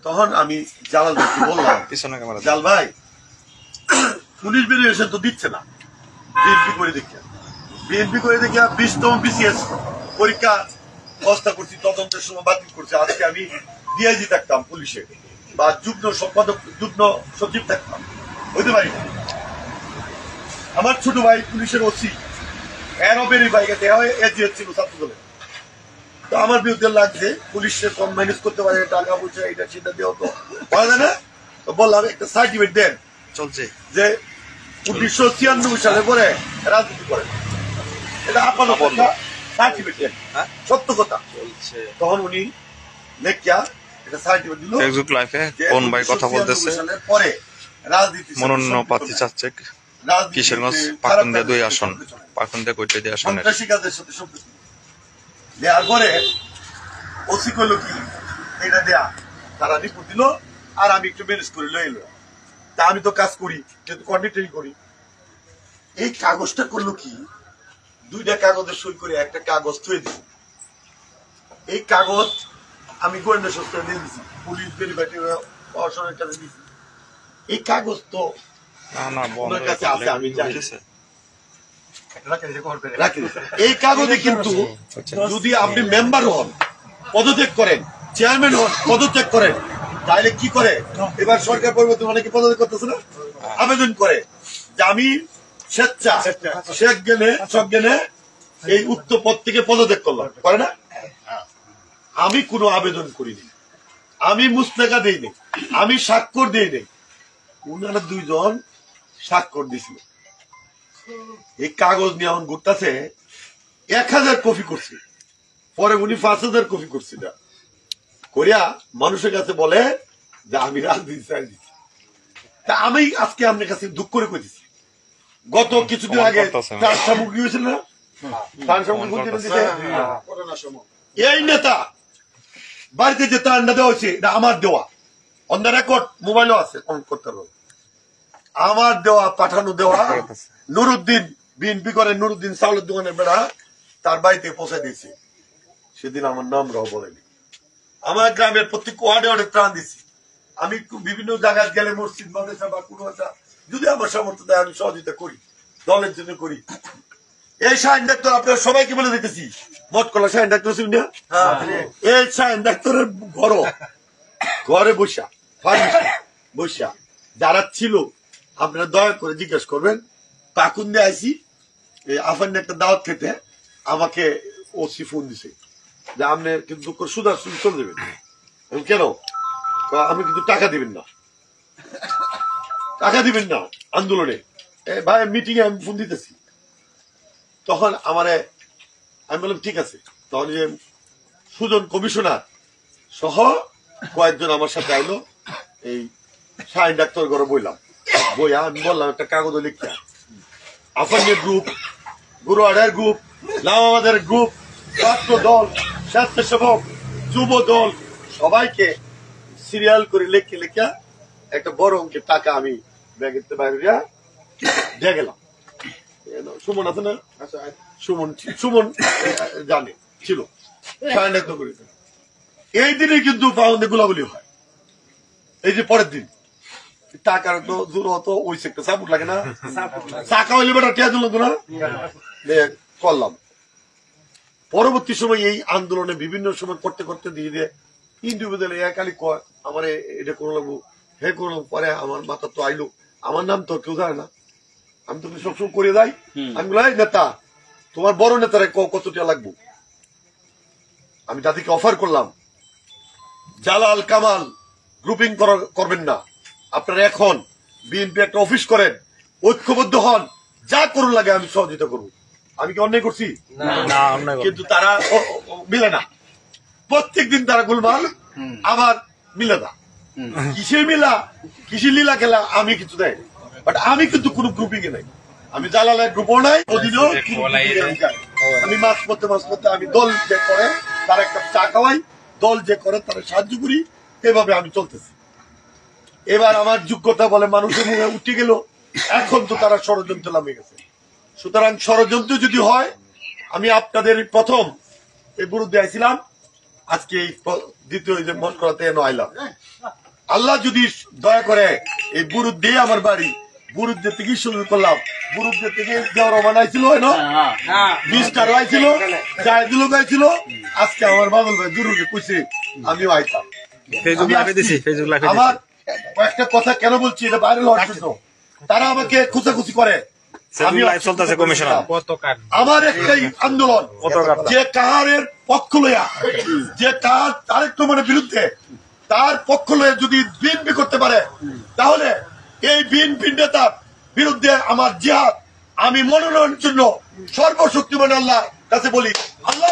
তখন আমি জালাল ভাইকে বললাম, জাল ভাই পুলিশ ভেরিফিকেশন তো দিচ্ছে না, বিএনপি করে দেখে 20তম বিসিএস পরীক্ষা ব্যবস্থা করছি, তদন্তের সময় বাতিল করছে। আজকে আমি ডিআইজি থাকতাম পুলিশে বা যুগ্ম সম্পাদক যুগ্ম সচিব থাকতাম, হইতে পারি না। আমার ছোট ভাই পুলিশের ওসি, এরও ভেরিফাই গেছে, এজিএস ছিল ছাত্রদলের। তো আমার বিরুদ্ধে লাগছে, পুলিশে কম ম্যানেজ করতে পারে, টাকা পয়সা এটা সেটা দেওয়া তো পাওয়া যায় না। তো বললাম একটা সার্টিফিকেট দেন চলছে যে 1996 সালে পরে রাজনীতি করে, এটা আপনার সার্টিফিকেট দেন, সত্য কথা চলছে। তখন উনি লেখিয়া এটা সার্টিফিকেট দিল। ফেসবুক লাইভে কোন ভাই কথা বলতেছে, পরে রাজনীতি মনোনয়ন প্রার্থী চাচ্ছে কিশোরগঞ্জ পাকুন্দিয়া 2 আসন, পাকুন্দিয়া কইতে 2 আসন সন্ত্রাসীদের সাথে সম্পৃক্ত দেওয়ার পরে ওসি করলো কি এটা দেয়া, তারা রিপোর্ট দিল আর আমি একটু ম্যানেজ করে লইল। তা আমি তো কাজ করি, যেহেতু কন্ডিটরি করি। এই কাগজটা করলো কি, 2টা কাগজের সই করে একটা কাগজ থুয়ে দিল। এই কাগজ আমি গোয়েন্দা সংস্থায় দিয়ে দিচ্ছি, পুলিশ ভেরিফাই প্রশাসনের কাছে দিচ্ছি। এই কাগজ তো কাছে আছে, আমি জানি। এই কাগজে কিন্তু যদি আপনি মেম্বার হন, পদত্যাগ করেন, চেয়ারম্যান হন, পদত্যাগ করেন, তাহলে কি করে এবার সরকার পরিবর্তন অনেকে পদত্যাগ করতেছে না, আবেদন করে যে আমি স্বেচ্ছা সজ্ঞানে এই উক্ত পদ থেকে পদত্যাগ করলাম, করে না? আমি কোনো আবেদন করিনি, আমি মুস্তাকা দিইনি, আমি স্বাক্ষর দিইনি, উনারা 2 জন স্বাক্ষর দিছিল। এই কাগজ নিয়ে এখন ঘুরতেছে, 1000 কপি করছে, পরে উনি 5000 কপি করছে, করিয়া মানুষের কাছে বলে যে আমি রাজনীতি চাই দিচ্ছি। তা আমি আজকে আপনার কাছে দুঃখ করে কইতেছি, গত কিছুদিন আগে ত্রাণ সামগ্রী হয়েছিল না, ত্রাণ সামগ্রী এই নেতা বাড়িতে যে ত্রাণটা দেওয়া হয়েছে এটা আমার দেওয়া, অন দ্য রেকর্ড মোবাইলও আছে, করতে পারবো। আমার দেওয়া পাঠানো দেওয়া নুরুদ্দিন, বিএনপি করে নুরুদ্দিন চাউলের দোকানের বেড়া, তার বাড়িতে পৌঁছে দিয়েছে। সেদিন আমার নামরাও বলেনি। আমার গ্রামের প্রত্যেক ওয়ার্ডে ওয়ার্ডে ত্রাণ দিচ্ছি। আমি বিভিন্ন জায়গায় গেলে মসজিদ মাদ্রাসা বা কোনো একটা যদি আমার সামর্থ্য দেয় আমি সহযোগিতা করি, দলের জন্য করি। এই শাহিন ডাক্তার আপনারা সবাইকে বলে দিতেছি, মটকলা শাহিন ডাক্তার শুনি না, এই শাহিন ডাক্তারের ঘরে বসা বসা যারা ছিল আপনারা দয়া করে জিজ্ঞেস করবেন। পাকুন্দিয়া আইসি আফান্নে একটা দাওয়াত খেতে, আমাকে ওসি ফোন দিছে যে আপনি কিন্তু সুদার সুদ চলে দেবেন। কেন? আমি কিন্তু টাকা দিবেন না, টাকা দিবেন না আন্দোলনে। ভাই মিটিং এ আমি ফোন দিতেছি। তখন আমারে আমি বললাম ঠিক আছে। তখন যে সুজন কমিশনার সহ কয়েকজন আমার সাথে আইলো, এই শাহিন ডাক্তার ঘরে বইলাম, বইয়া আমি বললাম একটা কাগজ লিখতে, আফানের গ্রুপ, গুরুয়াড়ার গ্রুপ, লামাবাদের গ্রুপ, ছাত্র দল, স্বেচ্ছাসেবক, যুব দল, সবাইকে সিরিয়াল করে লেখে লেখা একটা বড় অঙ্কের টাকা আমি ব্যাগের বাইরে দিয়ে গেলাম। সুমন আছে না, সুমন জানে ছিল। এই দিনে কিন্তু পাউন্ডে গোলাগুলি হয়। এই যে পরের দিন টাকার তো দূর হতো, ওই একটা সাপোর্ট লাগে না, চাকা হইলে বেটা টিয়া দিল না, করলাম। পরবর্তী সময় এই আন্দোলনে বিভিন্ন সময় করতে করতে দিয়ে দিয়ে ইন্ডিভিজুয়াল একালি কয় আমার এটা কোনো লাগবো, হে কোনো পরে আমার মাথা তো আইলো, আমার নাম তো কেউ জানে না, আমি তো সবসময় করে যাই। আমি বলি নেতা তোমার বড় নেতারা কত টাকা লাগবো, আমি তাদেরকে অফার করলাম জালাল কামাল গ্রুপিং করবেন না, আপনারা এখন বিএনপি একটা অফিস করেন, ঐক্যবদ্ধ হন, যা করুন লাগে আমি সহযোগিতা করবো। আমি কি অন্যায় করছি? কিন্তু তারা মিলে না, প্রত্যেক দিন তারা গোলমাল, আবার মিলে না। কিসের মিলা, কিসের লীলা খেলা আমি কিছু দেয়, বাট আমি কিন্তু কোন গ্রুপিং এ নাই, আমি জালালের গ্রুপও নাই, ওদিনও আমি মাছ করতে আমি দল যে করে তার একটা চা খাওয়াই, দল যে করে তারা সাহায্য করি, এভাবে আমি চলতেছি। এবার আমার যোগ্যতা বলে মানুষের মুখে উঠে গেল, এখন তো তারা ষড়যন্ত্র নামে গেছে। সুতরাং ষড়যন্ত্র যদি হয়, আমি আপনাদের প্রথম এই বিরুদ্ধে আইছিলাম, আজকে এই দ্বিতীয় যে মন করাতে আইলাম। আল্লাহ যদি দয়া করে এই বুরুদ দিয়ে আমার বাড়ি বুরুদ থেকে শুরু করলাম, বুরুদ থেকে দেওয়ার বানাইছিল বিশটা রয়েছিল, জায়দুল গাইছিল। আজকে আমার বাদল ভাই জরুরি কইছে আমিও আইতাম। আমার কয়েকটা কথা কেন বলছি, এটা বাইরে হওয়ার জন্য। তারা আমাকে খুঁচাখুচি করে, আমার একটাই আন্দোলন, যে কাহারের পক্ষ লইয়া, যে কাহার তারেক রহমানের বিরুদ্ধে তার পক্ষ লইয়া যদি বিএনপি করতে পারে, তাহলে এই বিএনপি নেতার বিরুদ্ধে আমার জিহাদ আমি মনোনয়নের জন্য সর্বশক্তিমান আল্লাহ কাছে বলি, আল্লাহ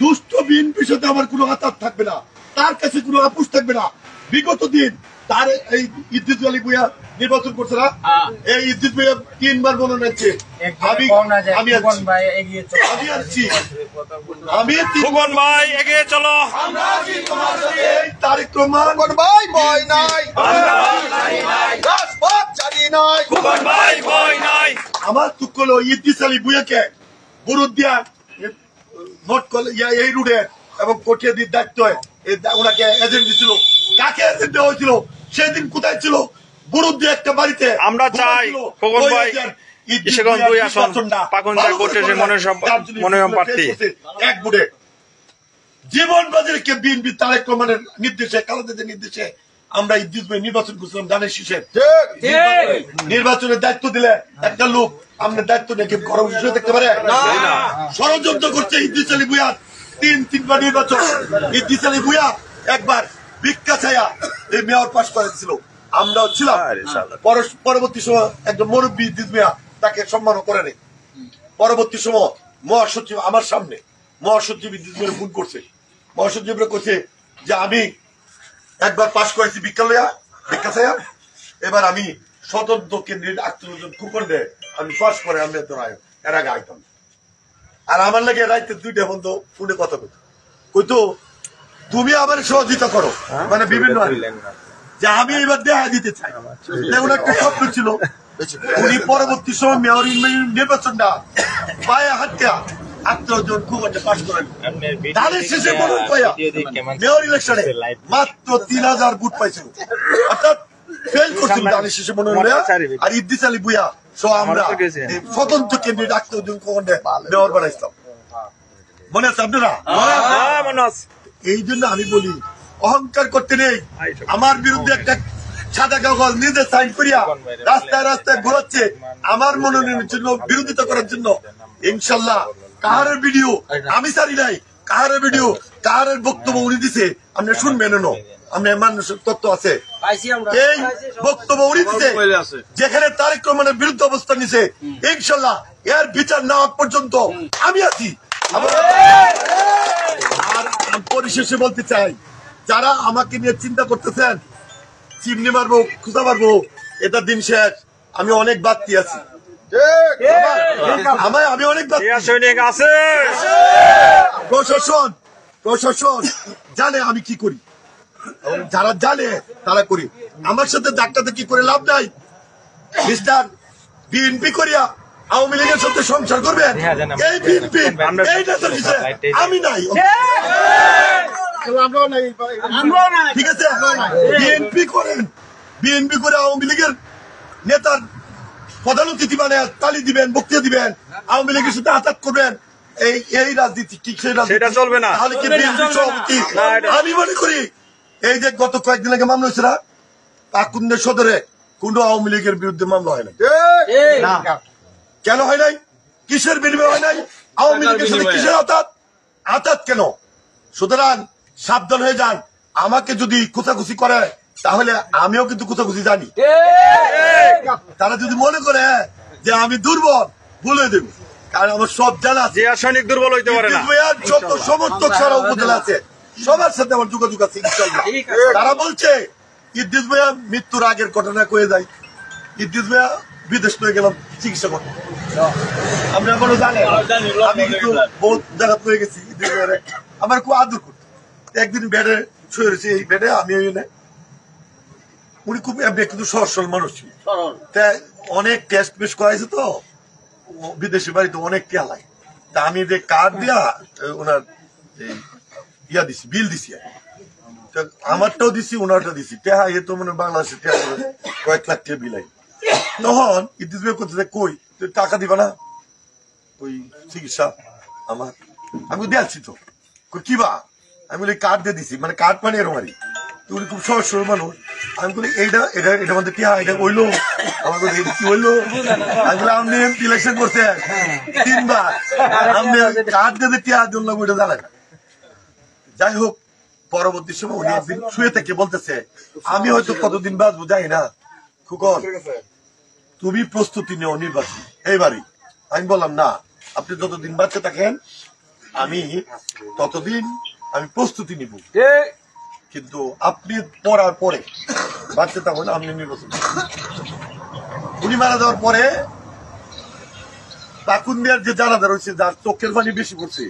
দুষ্ট বিএনপির সাথে আমার কোনো আতাত থাকবে না, তার কাছে কোনো আপোষ থাকবে না। বিগত দিন তার এই ইদ্রিস আলী ভূঁইয়া নির্বাচন করছে না, এই ইদ্রিস ভূঁইয়া 3 বার মনোনয়ন আছে। তারেক রহমান আমার দুঃখ হলো ইদ্রিস আলী ভূঁইয়াকে বুরুদ দিয়া ভোট করলে এই রুটে এবং কোটিয়া দিয়ে দায়িত্ব ওনাকে এজেন্ট দিছিল। কাকে এজেন্ট দেওয়া হয়েছিল? সেদিন কোথায় ছিল? বুরুদ দিয়ে একটা বাড়িতে। আমরা চাই এক বুড়ে জীবন বাজারকে বিএনপি তারেক রহমানের নির্দেশে, খালেদাদের নির্দেশে আমরা ইদ্রিস ভাই নির্বাচন করছিলাম ধানের শীষে। নির্বাচনের দায়িত্ব দিলে একটা লোক আমরা দায়িত্ব নিয়ে ঘরে বসে দেখতে পারে? ষড়যন্ত্র করছে ইদ্রিস আলী ভূঁইয়া। 3বার নির্বাচন ইদ্রিস আলী ভূঁইয়া একবার ভিক্ষা ছায়া এই মেয়র পাশ করেছিল, আমরাও ছিলাম। পরবর্তী সময় একজন মুরব্বী ইদ্রিস ভূঁইয়া তাকে সম্মান করে নেই। পরবর্তী সময় মহাসচিব আমার সামনে, মহাসচিব ইদ্রিস ভূঁইয়া ফোন করছে, মহাসচিবরা করছে যে আমি একবার পাশ করেছি ভিক্ষা ছায়া, এবার আমি স্বতন্ত্র কেন্দ্রের আত্মীয় কুপন দেয় আমি পাশ করে আমি এর আগে আইতাম। আর আমার লাগে রাইতে 2টা বন্ধ ফোনে কথা কইতো তুমি আবার সহযোগিতা করো, মানে বিভিন্ন যে আমি এবার দেখা দিতে চাই। ওনার একটা স্বপ্ন ছিল, উনি পরবর্তী সময় মেয়র নির্বাচনটা পায়ে হাতিয়া 18 জন কুপনটা পাশ করেন। ধানের শেষে মনোনয়ন পাইয়া মেয়র ইলেকশনে মাত্র 3000 ভোট পাইছিল, অর্থাৎ ফেল করছিল ধানের শেষে মনোনয়ন। আর ইদ্রিস আলী ভূঁইয়া সহ আমরা স্বতন্ত্র কেন্দ্রে 18 জন কুপনটা মেয়র বানাইছিলাম। মনে আছে আপনারা? এই জন্য আমি বলি অহংকার করতে নেই। আমার বিরুদ্ধে একটা সাদা কাগজ নিজে সাইন করিয়া রাস্তায় রাস্তায় ঘোরাচ্ছে আমার মনোনয়নের জন্য, বিরোধিতা করার জন্য। ইনশাল্লাহ কাহারের ভিডিও আমি ছাড়ি নাই, কাহারের ভিডিও কাহারের বক্তব্য উনি দিছে আপনি শুনবেন। আপনার মানুষের তত্ত্ব আছে, এই বক্তব্য উনি দিছে যেখানে তারেক রহমানের বিরুদ্ধে অবস্থান নিছে। ইনশাল্লাহ এর বিচার না হওয়া পর্যন্ত আমি আছি। আর পরিশেষে বলতে চাই, যারা আমাকে নিয়ে চিন্তা করতেছেন চিমনি মারবো খুঁজা মারবো, এটা দিন শেষ। আমি অনেক বাড়তি আছি, আমি অনেক প্রশাসন জানে আমি কি করি, যারা জানে তারা করি। আমার সাথে ডাক্তার কি করে লাভ নাই। মিস্টার বিএনপি করিয়া আওয়ামী লীগের সাথে সংসার করবেন, এই বিএনপি আমি নাই, ঠিক আছে? বিএনপি করেন, বিএনপি করে আওয়ামী লীগের নেতার প্রধান অতিথি মানে তালি দিবেন, বক্তৃতা দিবেন, আওয়ামী লীগের সাথে আঘাত করবেন, এই রাজনীতি ঠিক সেই রাজনীতি চলবে না। তাহলে কি বিএনপি সভাপতি? আমি মনে করি এই যে গত কয়েকদিন আগে মামলা হয়েছে না পাকুন্দের সদরে, কোন আওয়ামী লীগের বিরুদ্ধে মামলা হয় নাই। কেন হয় নাই? কিসের বিনিময় হয় নাই? আওয়ামী লীগের সাথে কিসের আঘাত কেন? সুতরাং সাবধান হয়ে যান। আমাকে যদি খুঁচাখুচি করে তাহলে আমিও কিন্তু খুঁচাখুচি জানি। তারা যদি মনে করে যে আমি দুর্বল, বলে দেব, কারণ আমার সব জানা আছে। সৈনিক দুর্বল হইতে পারে না। যত সমর্থক সারা উপজেলা আছে সবার সাথে আমার যোগাযোগ আছে। তারা বলছে ইদ্রিস ভাইয়া মৃত্যুর আগের ঘটনা কয়ে যায়, ইদ্রিস ভাইয়া বিদেশ হয়ে গেলাম চিকিৎসা করতে। আমরা এখনো জানি, আমি কিন্তু বহুত জায়গা হয়ে গেছি। ইদ্রিস ভাইয়ারে আমার খুব আদর করতো। একদিন বেডে শুয়ে রয়েছে, এই বেডে আমি উনি খুব কিন্তু সহজ সরল মানুষ ছিল। অনেক টেস্ট পেশ করাইছে তো বিদেশি বাড়িতে অনেক টেয়া লাগে। তা আমি যে কার্ড দিয়া ওনার ইয়া দিছি, বিল দিছি, আমারটাও দিছি ওনারটাও দিছি, টেহা এ তো মনে বাংলাদেশে টেহা কয়েক লাখ টাকা বিল। তখন ইদ্রিস ভাই করতেছে কই তুই টাকা দিবা না ওই চিকিৎসা আমার? আমি দিয়েছি তো, কিবা? আমি বলি কার্ড দিয়ে দিছি, মানে কার্ড মানে এরকম আর উনি খুব সহজ সরল মানুষ। আমি বলি এইটা এটা এটা মধ্যে টিহা এটা হইলো, আমার কি হইলো? আমি বলি আপনি এমপি ইলেকশন করছেন 3 বার, আপনি কার্ড দিয়ে টিহা দিল না ওইটা জানেন। যাই হোক, পরবর্তী সময় উনি একদিন শুয়ে থেকে বলতেছে আমি হয়তো কতদিন বাঁচবো যাই না, খুকন তুমি প্রস্তুতি নেও নির্বাচন এইবারই। আমি বললাম না, আপনি যতদিন বাঁচতে থাকেন আমি ততদিন আমি প্রস্তুতি নিব, কিন্তু আপনি পড়ার পরে বাঁচতে থাকুন, আপনি নির্বাচন। উনি মারা যাওয়ার পরে পাকুন্দিয়ার যে জানাজা রয়েছে, যার চোখের পানি বেশি পড়ছে,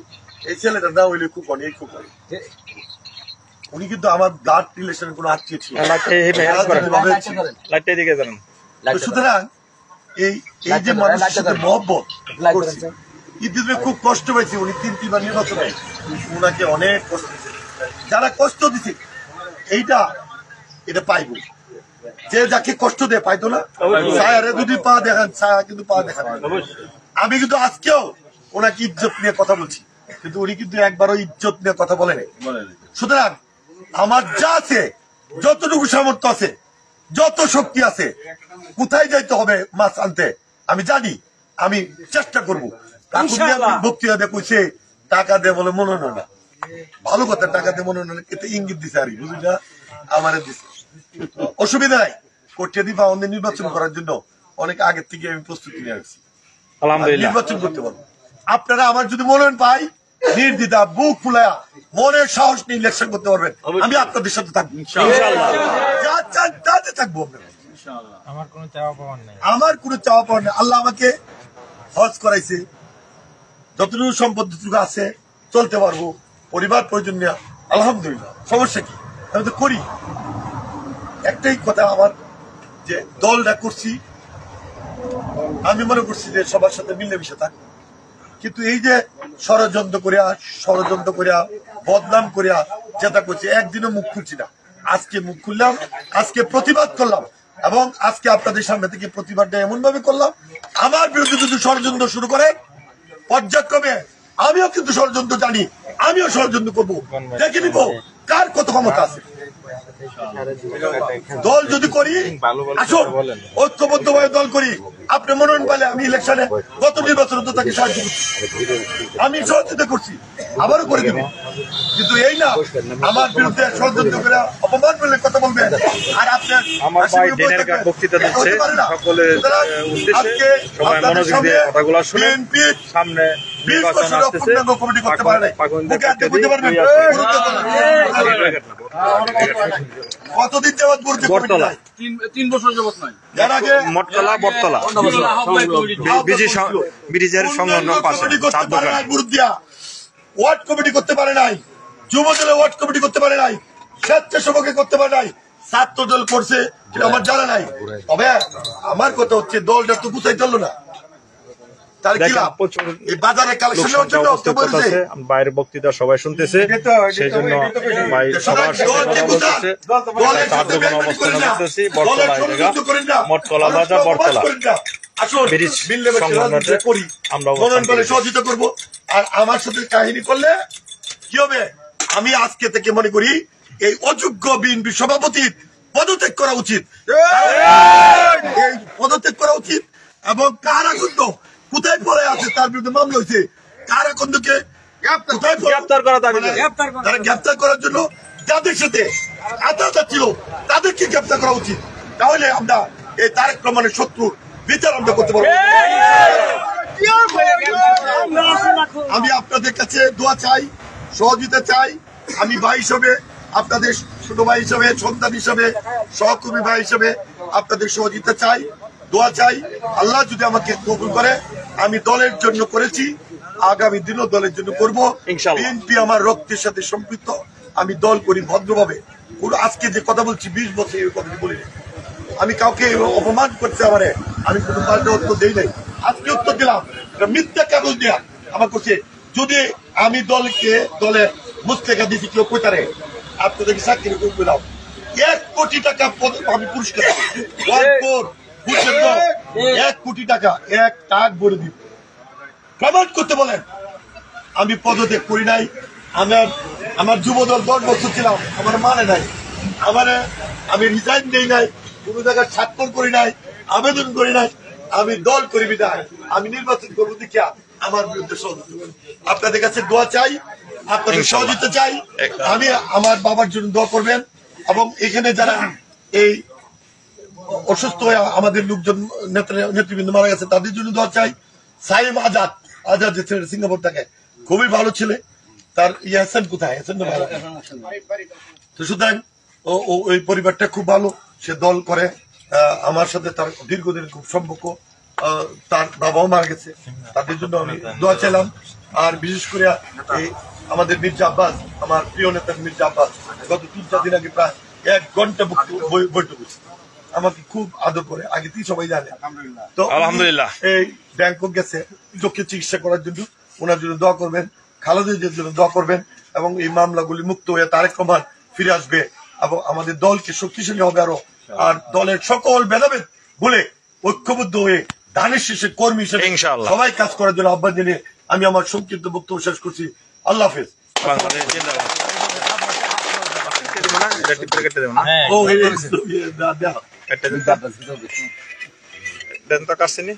এই ছেলেটার নাম হইলে খুকন। এই খুকন উনি কিন্তু আমার ব্লাড রিলেশনের কোন আত্মীয় ছিল। সুতরাং এই যে মানুষের সাথে মহব্বত করছে, ইদ্রিস খুব কষ্ট পাইছে। উনি 3বার নির্বাচনে উনাকে অনেক কষ্ট দিচ্ছে। যারা কষ্ট দিচ্ছে এটা পাইব, যে যাকে কষ্ট দেয় পাইতো না। ছায়ারে যদি পা দেখান, ছায়া কিন্তু পা দেখান। আমি কিন্তু আজকেও ওনাকে ইজ্জত নিয়ে কথা বলছি, কিন্তু উনি কিন্তু একবারও ইজ্জত নিয়ে কথা বলেন। সুতরাং আমার যা আছে, যতটুকু সামর্থ্য আছে, যত শক্তি আছে, কোথায় যাইতে হবে মাছ আনতে আমি জানি, আমি চেষ্টা করবো। বক্তৃতা দেখছে টাকা দিয়ে বলে মনোনয়ন না, ভালো কথা, টাকা দিয়ে মনোনয়ন এতে ইঙ্গিত দিছে আর কি, বুঝলি না? আমার দিছে, অসুবিধা নাই। কোটিয়া দিবা আমাদের নির্বাচন করার জন্য অনেক আগের থেকে আমি প্রস্তুতি নিয়ে আসছি, নির্বাচন করতে পারবো। আপনারা আমার যদি মনোনয়ন পাই, নির্দ্বিধা বুক ফুলায়া মনের সাহস নিয়ে ইলেকশন করতে পারবেন। আমি আপনাদের সাথে থাকবো, যা চান তাতে থাকবো। আমার কোনো চাওয়া পাওয়ার নেই। আল্লাহ আমাকে হজ করাইছে, যতটুকু সম্পদ আছে চলতে পারবো, পরিবার প্রয়োজন নিয়ে আলহামদুলিল্লাহ। সমস্যা কি? আমি তো করি। একটাই কথা, আমার যে দলটা করছি, আমি মনে করছি যে সবার সাথে মিলেমিশে থাকবো, কিন্তু এই যে ষড়যন্ত্র করিয়া বদনাম করিয়া যেটা করছি, একদিনও মুখ খুলছি না। আজকে মুখ খুললাম, আজকে প্রতিবাদ করলাম, এবং আজকে আপনাদের সামনে থেকে প্রতিবাদটা এমন ভাবে করলাম, আমার বিরুদ্ধে যদি ষড়যন্ত্র শুরু করে পর্যায়ক্রমে আমিও কিন্তু ষড়যন্ত্র জানি, আমিও ষড়যন্ত্র করবো, দেখে নিব কার কত ক্ষমতা আছে। দল যদি করি, আসুন ঐক্যবদ্ধভাবে দল করি। আপনি মনোনয়ন পাইলে আমি ইলেকশনে গত নির্বাচনে তো তাকে সাহায্য করছি, আমি সহযোগিতা করছি, আবারও করে দেব। কিন্তু এই না আমার বিরুদ্ধে ষড়যন্ত্র করে অপমান করলে কথা বলবেন, আর আপনার বক্তৃতা দিচ্ছে সকলের উদ্দেশ্যে সবাই মনোযোগ দিয়ে কথাগুলো শুনেন। সামনে নির্বাচন আসতেছে, কতদিন যাবত বটতলা 3 বছর যাবত নাই, মঠতলা বটতলা ব্রিজের সংলগ্ন পাশে ওয়ার্ড কমিটি করতে পারে নাই, যুব দলের ওয়ার্ড কমিটি করতে পারে নাই, স্বেচ্ছাসেবকে করতে পারে নাই, ছাত্র দল করছে আমার জানা নাই। তবে আমার কথা হচ্ছে দলটা তো গুছাই চললো না, তার কি লাভ? এই বাজারে কালেকশন নেওয়ার জন্য বাইরের বক্তৃতা সবাই শুনতেছে, সেই জন্য মঠতলা বাজার বটতলা সহযোগিতা করবো। আর আমার সাথে কাহিনী করলে কি হবে? আমি আজকে থেকে মনে করি এই অযোগ্য বিএনপি সভাপতির পদত্যাগ করা উচিত, এই পদত্যাগ করা উচিত। এবং কারাকুন্দ কোথায় পড়ে আছে, তার বিরুদ্ধে মামলা হয়েছে, কারাকুন্দকে গ্রেপ্তার করার জন্য যাদের সাথে আত্মহত্যা ছিল তাদেরকে গ্রেপ্তার করা উচিত। তাহলে আমরা এই তারেক রহমানের শত্রুর বিচার আমরা করতে পারবো। আমি আপনাদের কাছে দোয়া চাই, সহযোগিতা চাই। আমি ভাই হিসেবে, আপনাদের ছোট ভাই হিসেবে, সন্তান হিসেবে, সহকর্মী ভাই হিসেবে আপনাদের সহযোগিতা চাই, দোয়া চাই। আল্লাহ যদি আমাকে কবুল করে, আমি দলের জন্য করেছি, আগামী দিনও দলের জন্য করব। বিএনপি আমার রক্তের সাথে সম্পৃক্ত, আমি দল করি ভদ্রভাবে। আজকে যে কথা বলছি 20 বছর এই কথা বলি না, আমি কাউকে অপমান করছে আমারে, আমি কোনো পাল্টে উত্তর দেই নাই। আজকে উত্তর দিলাম, মিথ্যা কাগজ দেয়া আমার করছে যদি আমি দলের মুস্তেকা দিছি কেউ কইতারে আপনাদেরকে সাক্ষী করে দাও 1 কোটি টাকা আমি পুরস্কার 1 কোটি টাকা এক টাক ভরে দিব প্রমাণ করতে বলেন আমি পদত্যাগ করি নাই আমার যুবদল 10 বছর ছিলাম আমার মানে নাই আমি রিজাইন দেই নাই কোন জায়গায় স্বাক্ষর করি নাই আবেদন করি নাই আমি দল করি বিদায় আমি নির্বাচন করবো দেখিয়া আমার বিরুদ্ধে সহযোগিতা আপনাদের কাছে দোয়া চাই আপনাদের সহযোগিতা চাই আমি আমার বাবার জন্য দোয়া করবেন এবং এখানে যারা এই অসুস্থ হয়ে আমাদের লোকজন নেতৃবৃন্দ মারা গেছে তাদের জন্য দোয়া চাই সাইম আজাদ যে ছেলে সিঙ্গাপুর থাকে খুবই ভালো ছেলে তার ইয়াসেন কোথায় তো সুতরাং ওই পরিবারটা খুব ভালো সে দল করে আমার সাথে তার দীর্ঘদিন খুব সম্পর্ক তার বাবাও মারা গেছে তাদের জন্য আমি দোয়া চাইলাম আর বিশেষ করে আমাদের মির্জা আব্বাস আমার প্রিয় নেতা মির্জা আব্বাস গত 3-4 দিন আগে প্রায় 1 ঘন্টা বৈঠক হয়েছে আমাকে খুব আদর করে আগে থেকে সবাই জানে তো আলহামদুলিল্লাহ এই ব্যাংকক গেছে চোখে চিকিৎসা করার জন্য ওনার জন্য দোয়া করবেন খালেদা জিয়ার জন্য দোয়া করবেন এবং এই মামলাগুলি মুক্ত হয়ে তারেক রহমান ফিরে আসবে এবং আমাদের দলকে শক্তিশালী হবে আরো আর দলের সকল ভেদাভেদ ভুলে ঐক্যবদ্ধ হয়ে ধানের শেষে কর্মী হিসেবে সবাই কাজ করার জন্য আহ্বান জানিয়ে আমি আমার সংক্ষিপ্ত বক্তব্য শেষ করছি আল্লাহ হাফেজ কাটছেনি